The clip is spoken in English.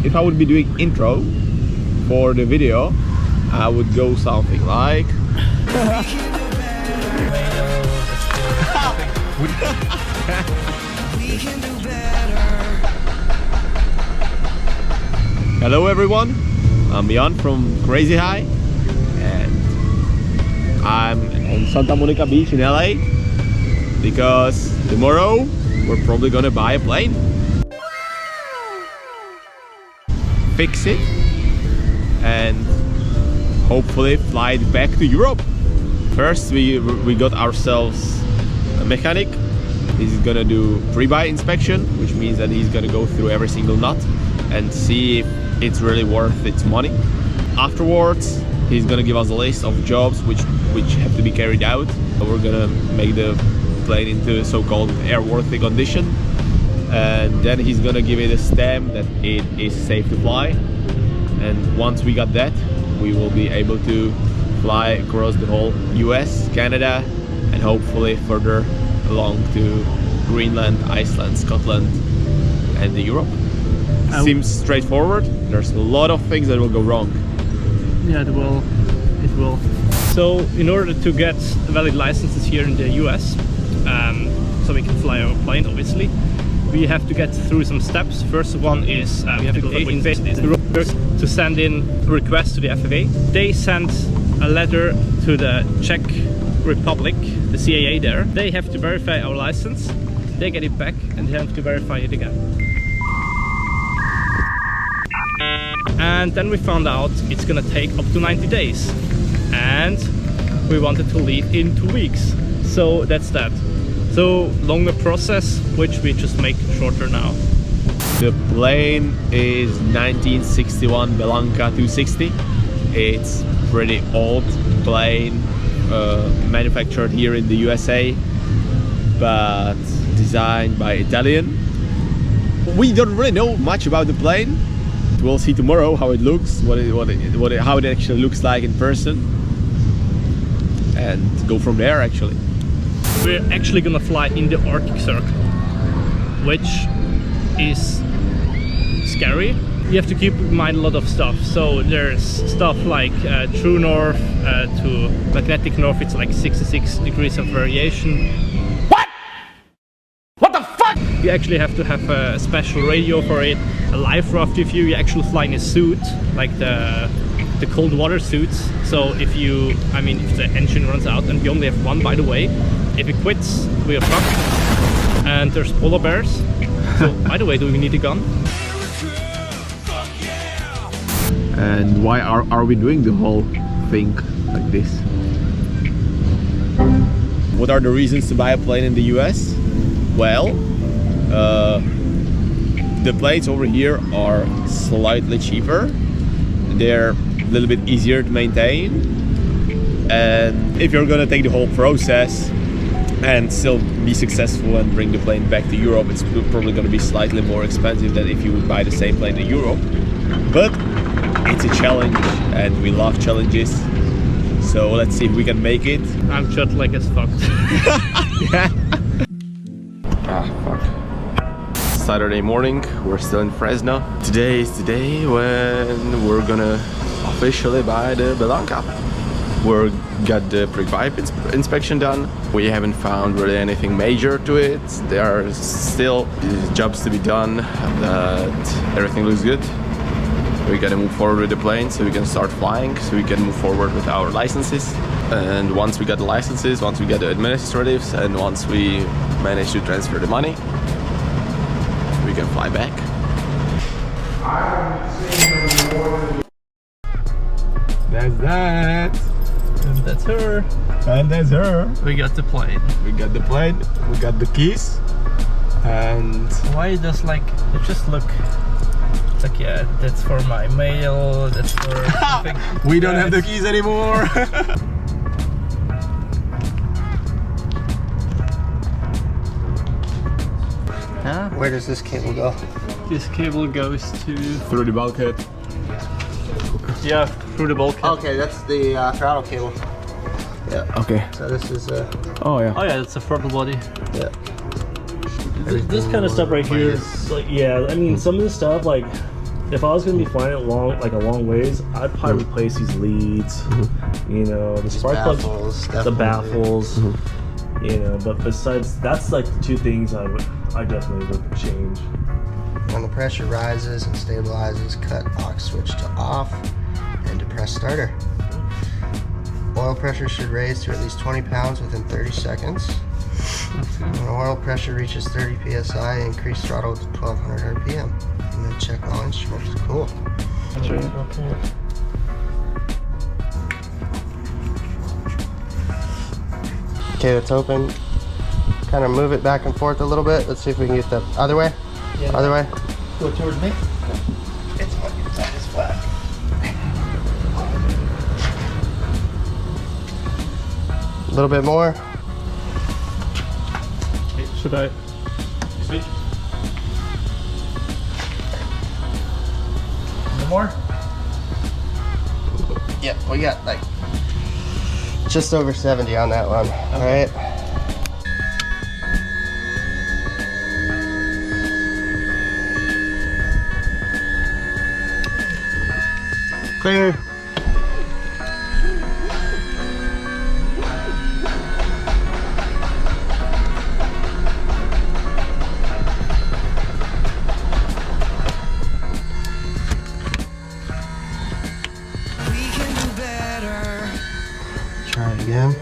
if I would be doing intro for the video, I would go something like Hello everyone, I'm Jan from Crazy High and I'm on Santa Monica Beach in LA because tomorrow we're probably gonna buy a plane, fix it and hopefully fly it back to Europe. First we got ourselves a mechanic. He's gonna do pre-buy inspection, which means that he's gonna go through every single nut and see if it's really worth its money. Afterwards, he's gonna give us a list of jobs which have to be carried out. We're gonna make the plane into so-called airworthy condition, and then he's gonna give it a stamp that it is safe to fly. And once we got that, we will be able to fly across the whole US, Canada, and hopefully further along to Greenland, Iceland, Scotland, and Europe. Seems straightforward. There's a lot of things that will go wrong. Yeah, it will. So in order to get valid licenses here in the US, so we can fly our plane, obviously, we have to get through some steps. First one is we have to go to send in a request to the FAA. They send a letter to the Czech Republic, the CAA there. They have to verify our license. They get it back and they have to verify it again. And then we found out it's gonna take up to 90 days. And we wanted to leave in 2 weeks. So that's that. So longer process, which we just make shorter now. The plane is 1961 Belanca 260. It's pretty old plane, manufactured here in the USA, but designed by Italian. We don't really know much about the plane. We'll see tomorrow how it looks, how it actually looks like in person, and go from there actually. We're actually gonna fly in the Arctic Circle, which is scary. You have to keep in mind a lot of stuff. So there's stuff like true north to magnetic north, it's like 66 degrees of variation. What the fuck? You actually have to have a special radio for it, a life raft with you. You actually fly in a suit, like the cold water suits. So if the engine runs out, and we only have one, by the way, if it quits, we are fucked. And there's polar bears. So by the way, do we need a gun? And why are we doing the whole thing like this? What are the reasons to buy a plane in the US? Well, the planes over here are slightly cheaper. They're a little bit easier to maintain. And if you're gonna take the whole process and still be successful and bring the plane back to Europe, it's probably gonna be slightly more expensive than if you would buy the same plane in Europe. But it's a challenge and we love challenges. So let's see if we can make it. I'm jet lag as fuck. Yeah. Ah, fuck. Saturday morning, we're still in Fresno. Today is the day when we're gonna officially buy the Belanca. We got the pre-buy inspection done. We haven't found really anything major to it. There are still jobs to be done, but everything looks good. We gotta move forward with the plane so we can start flying, so we can move forward with our licenses. And once we got the licenses, once we get the administratives, and once we manage to transfer the money, we can fly back. That's that. And that's her. And that's her. We got the plane. We got the plane, we got the keys. And Why does it just look... It's like, yeah, that's for my mail, that's for something. we don't have the keys anymore. Huh? Where does this cable go? This cable goes to... Through the bulkhead. Yeah, through the bulkhead. Okay, that's the throttle cable. Yeah. Okay. So this is Oh yeah. Oh yeah, that's the throttle body. yeah. This kind of stuff right here, like, yeah, I mean, some of the stuff, like, if I was gonna be flying it a long ways, I'd probably replace these leads. You know, the spark baffles, plugs, the definitely. baffles. You know, but besides, that's like the two things I definitely would change. When the pressure rises and stabilizes, cut aux switch to off and depress starter. Oil pressure should raise to at least 20 pounds within 30 seconds. When oil pressure reaches 30 psi, increase throttle to 1200 RPM. And then check all instruments. Cool. Okay, it's open. Kind of move it back and forth a little bit. Let's see if we can get the other way. Yeah. Other way. Go towards me. It's fucking tight as fuck. A little bit more. Should I? Switch. No more? Yep, we got like just over 70 on that one. All right. Clear. Try it again.